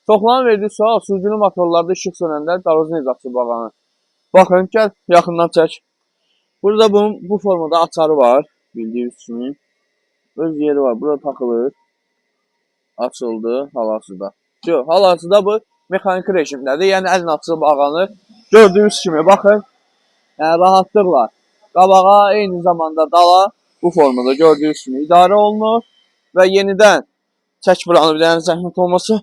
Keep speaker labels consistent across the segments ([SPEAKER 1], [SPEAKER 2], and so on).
[SPEAKER 1] Çoxların verdiyi sual, sürücülü motorlarda işıq sönəndə daroz necə açıb bağlanır? Baxın, gəl yaxından çək. Burada bu formada açarı var, bildiyiniz kimi. Öz yeri var, burada taxılır. Açıldı hal-hazırda. Hal-hazırda bu mexaniki rejimdədir, yəni əllə açılıb bağlanır. Gördüyünüz kimi, baxın, rahatlıqla qabağa, eyni zamanda dala bu formada gördüyünüz kimi idarə olunur və yenidən çək buranı bir dənə zəhmət olması.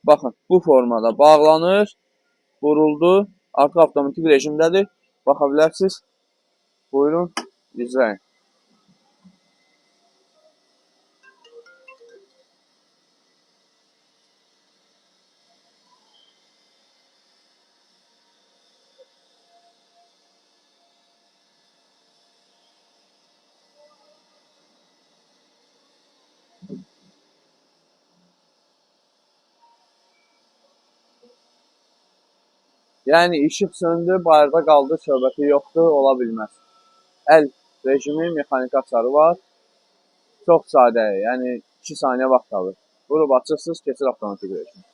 [SPEAKER 1] Baxın, bu formada bağlanır, vuruldu, artıq avtomatik rejimdədir. Baxa bilərsiniz. Buyurun, izləyin. Yəni, işıq söndü, bayırda qaldı, söhbəti yoxdur, ola bilməz. Əl rejimi, mexaniki açarı var. Çox sadə, yəni 2 saniyə vaxt alır. Vurub açırsınız, keçir avtomatik rejim.